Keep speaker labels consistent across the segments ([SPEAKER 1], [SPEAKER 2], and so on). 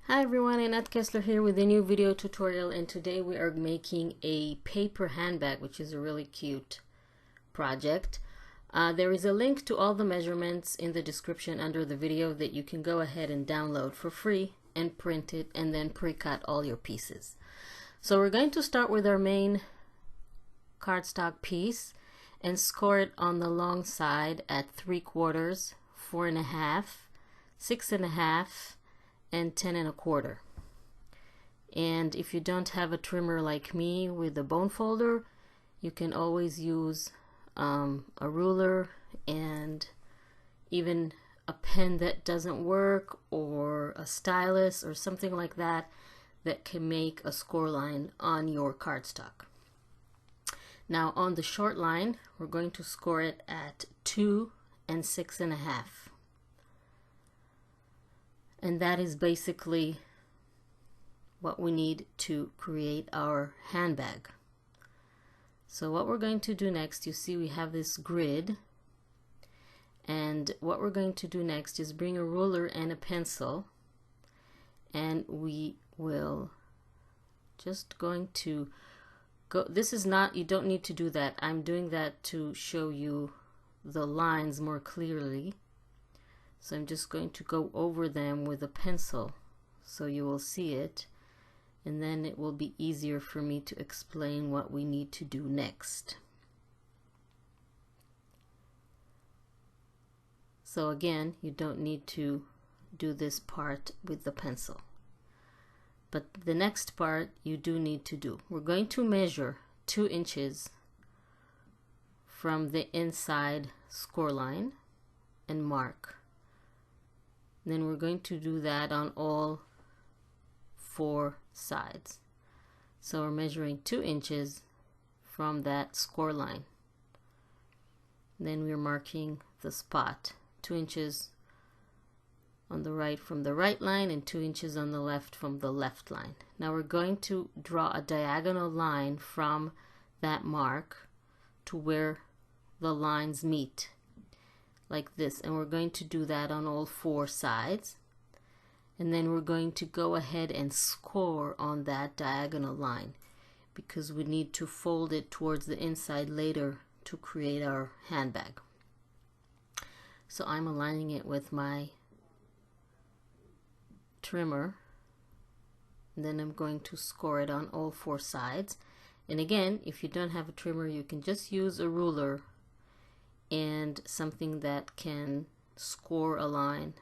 [SPEAKER 1] Hi everyone, Annette Kessler here with a new video tutorial, and today we are making a paper handbag, which is a really cute project. There is a link to all the measurements in the description under the video that you can go ahead and download for free and print it and then pre-cut all your pieces. So we're going to start with our main cardstock piece and score it on the long side at 3/4, 4.5, 6.5, and 10 1/4. And if you don't have a trimmer like me with a bone folder, you can always use a ruler and even a pen that doesn't work, or a stylus or something like that that can make a score line on your cardstock. Now on the short line, we're going to score it at 2 and 6.5. And that is basically what we need to create our handbag. So what we're going to do next, you see we have this grid, and what we're going to do next is bring a ruler and a pencil, and we will just going to go, this is not, you don't need to do that, I'm doing that to show you the lines more clearly. So I'm just going to go over them with a pencil so you will see it, and then it will be easier for me to explain what we need to do next. So again, you don't need to do this part with the pencil, but the next part you do need to do. We're going to measure 2 inches from the inside score line and mark. Then we're going to do that on all 4 sides. So we're measuring 2 inches from that score line. Then we're marking the spot, 2 inches on the right from the right line and 2 inches on the left from the left line. Now we're going to draw a diagonal line from that mark to where the lines meet, like this, and we're going to do that on all 4 sides, and then we're going to go ahead and score on that diagonal line because we need to fold it towards the inside later to create our handbag. So I'm aligning it with my trimmer, and then I'm going to score it on all 4 sides. And again, if you don't have a trimmer, you can just use a ruler and something that can score a line,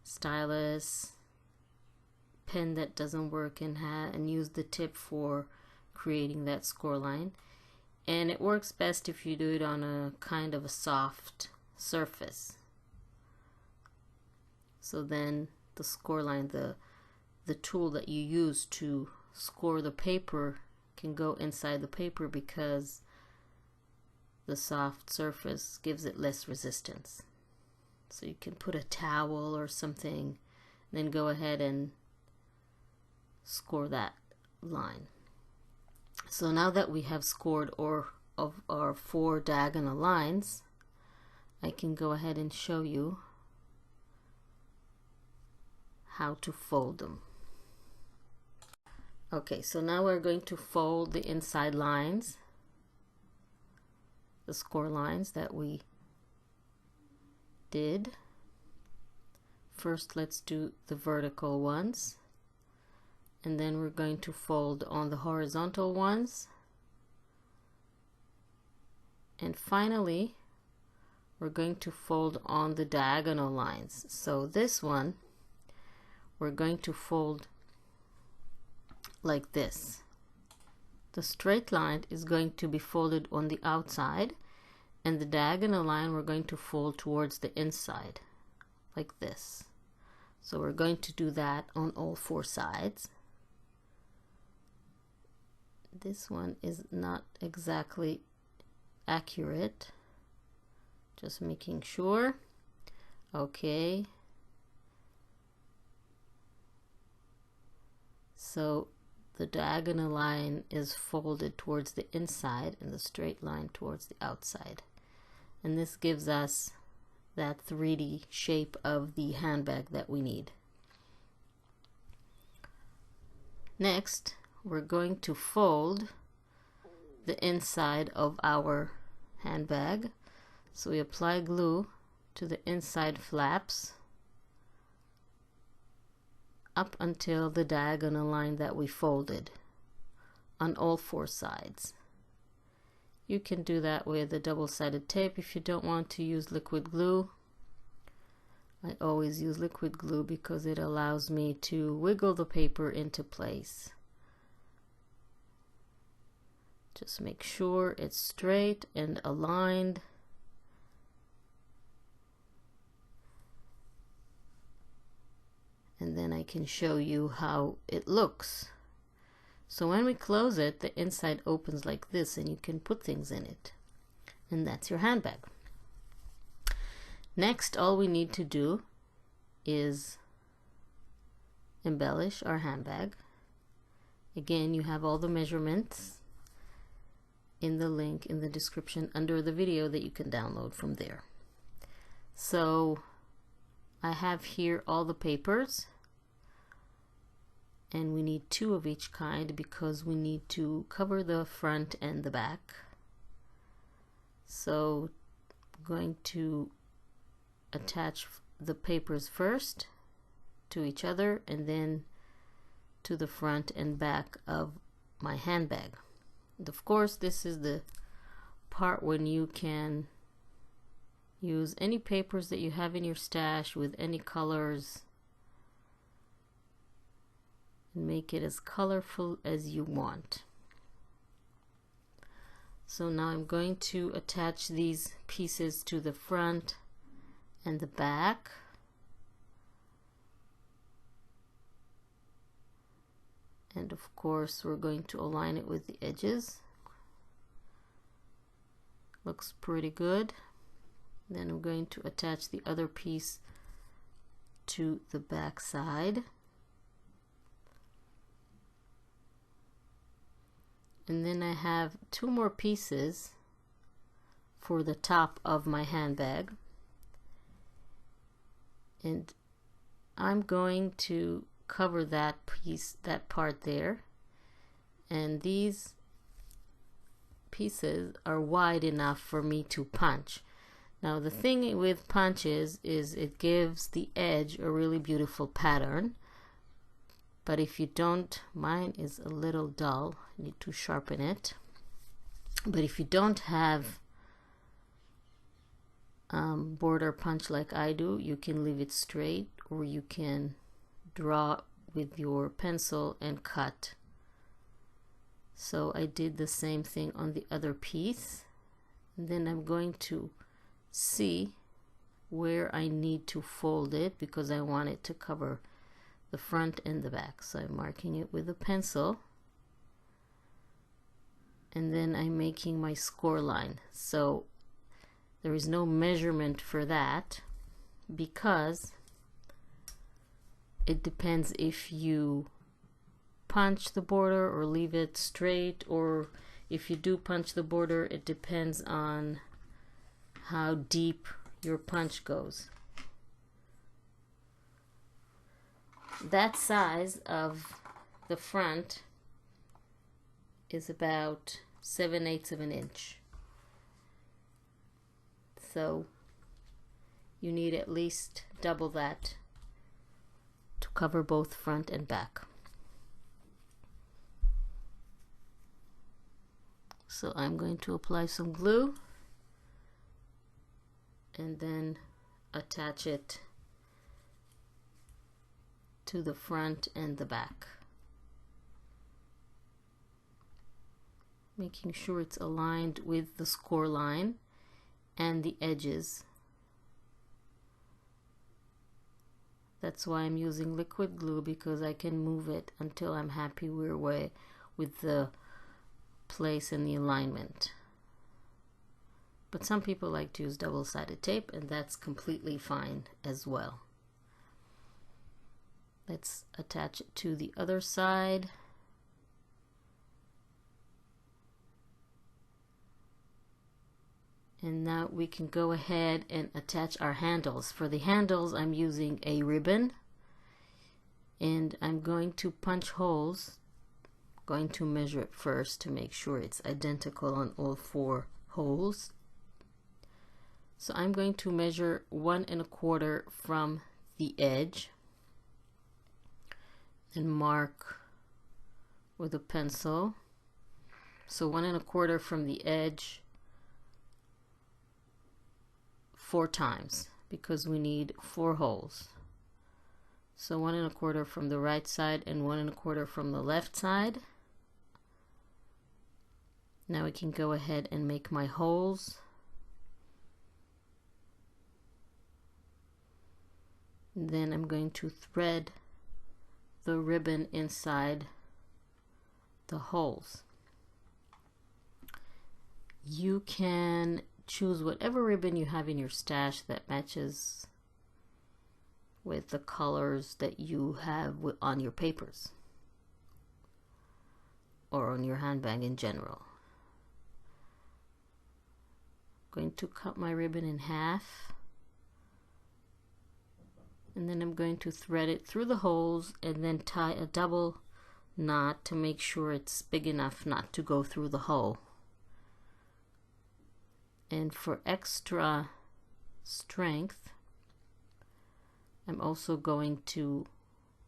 [SPEAKER 1] stylus, pen that doesn't work, and use the tip for creating that score line. And it works best if you do it on a kind of a soft surface, so then the score line, the tool that you use to score the paper, can go inside the paper because the soft surface gives it less resistance. So you can put a towel or something, then go ahead and score that line. So now that we have scored of our 4 diagonal lines, I can go ahead and show you how to fold them. Okay, so now we're going to fold the inside lines, the score lines that we did. First, let's do the vertical ones, and then we're going to fold on the horizontal ones, and finally we're going to fold on the diagonal lines. So this one we're going to fold like this. The straight line is going to be folded on the outside, and the diagonal line we're going to fold towards the inside, like this. So we're going to do that on all 4 sides. This one is not exactly accurate, just making sure. Okay. So the diagonal line is folded towards the inside and the straight line towards the outside. And this gives us that 3D shape of the handbag that we need. Next, we're going to fold the inside of our handbag. So we apply glue to the inside flaps up until the diagonal line that we folded on all 4 sides. You can do that with a double-sided tape if you don't want to use liquid glue. I always use liquid glue because it allows me to wiggle the paper into place. Just make sure it's straight and aligned. And then I can show you how it looks. So when we close it, the inside opens like this and you can put things in it. And that's your handbag. Next, all we need to do is embellish our handbag. Again, you have all the measurements in the link in the description under the video that you can download from there. So I have here all the papers, and we need 2 of each kind because we need to cover the front and the back. So I'm going to attach the papers first to each other and then to the front and back of my handbag. And of course, this is the part when you can use any papers that you have in your stash with any colors and make it as colorful as you want. So now I'm going to attach these pieces to the front and the back. And of course, we're going to align it with the edges. Looks pretty good. Then I'm going to attach the other piece to the back side. And then I have 2 more pieces for the top of my handbag. And I'm going to cover that piece, that part there. And these pieces are wide enough for me to punch. Now the thing with punches is it gives the edge a really beautiful pattern. But if you don't, mine is a little dull, you need to sharpen it. But if you don't have border punch like I do, you can leave it straight, or you can draw with your pencil and cut. So I did the same thing on the other piece. And then I'm going to see where I need to fold it because I want it to cover the front and the back. So I'm marking it with a pencil, and then I'm making my score line. So there is no measurement for that because it depends if you punch the border or leave it straight, or if you do punch the border, it depends on how deep your punch goes. That size of the front is about 7/8 of an inch. So you need at least double that to cover both front and back. So I'm going to apply some glue and then attach it to the front and the back, making sure it's aligned with the score line and the edges. That's why I'm using liquid glue, because I can move it until I'm happy with the place and the alignment. But some people like to use double-sided tape, and that's completely fine as well. Let's attach it to the other side. And now we can go ahead and attach our handles. For the handles, I'm using a ribbon, and I'm going to punch holes going to measure it first to make sure it's identical on all 4 holes. So I'm going to measure 1 1/4 from the edge and mark with a pencil. So 1 1/4 from the edge 4 times because we need 4 holes. So 1 1/4 from the right side and 1 1/4 from the left side. Now I can go ahead and make my holes. Then I'm going to thread the ribbon inside the holes. You can choose whatever ribbon you have in your stash that matches with the colors that you have on your papers or on your handbag in general. I'm going to cut my ribbon in half, and then I'm going to thread it through the holes and then tie a double knot to make sure it's big enough not to go through the hole. And for extra strength, I'm also going to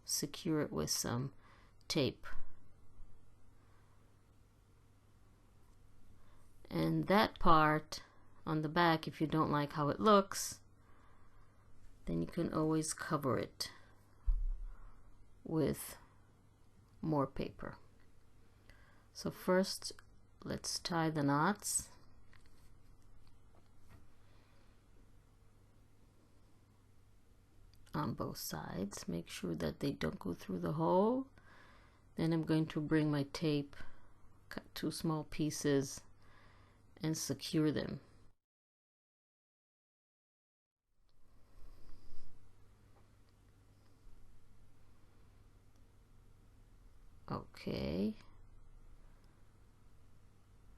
[SPEAKER 1] secure it with some tape. And that part on the back, if you don't like how it looks, then you can always cover it with more paper. So first, let's tie the knots. On both sides, make sure that they don't go through the hole. Then I'm going to bring my tape, cut 2 small pieces, and secure them. Okay,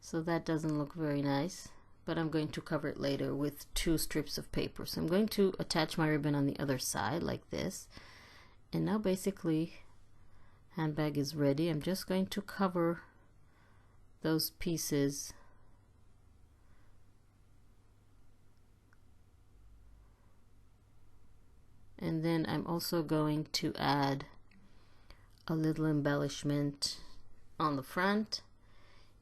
[SPEAKER 1] so that doesn't look very nice, but I'm going to cover it later with 2 strips of paper. So I'm going to attach my ribbon on the other side like this, and now basically handbag is ready. I'm just going to cover those pieces and then I'm also going to add a little embellishment on the front.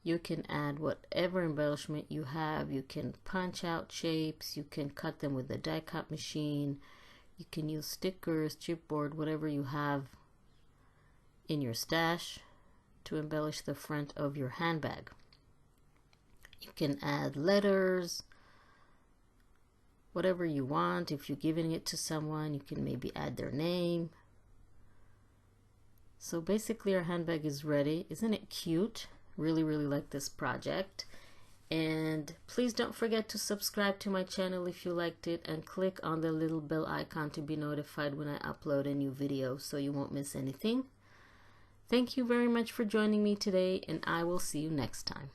[SPEAKER 1] You can add whatever embellishment you have. You can punch out shapes, you can cut them with a die cut machine, you can use stickers, chipboard, whatever you have in your stash to embellish the front of your handbag. You can add letters, whatever you want. If you're giving it to someone, you can maybe add their name. So basically our handbag is ready. Isn't it cute? Really like this project. And please don't forget to subscribe to my channel if you liked it, and click on the little bell icon to be notified when I upload a new video so you won't miss anything. Thank you very much for joining me today, and I will see you next time.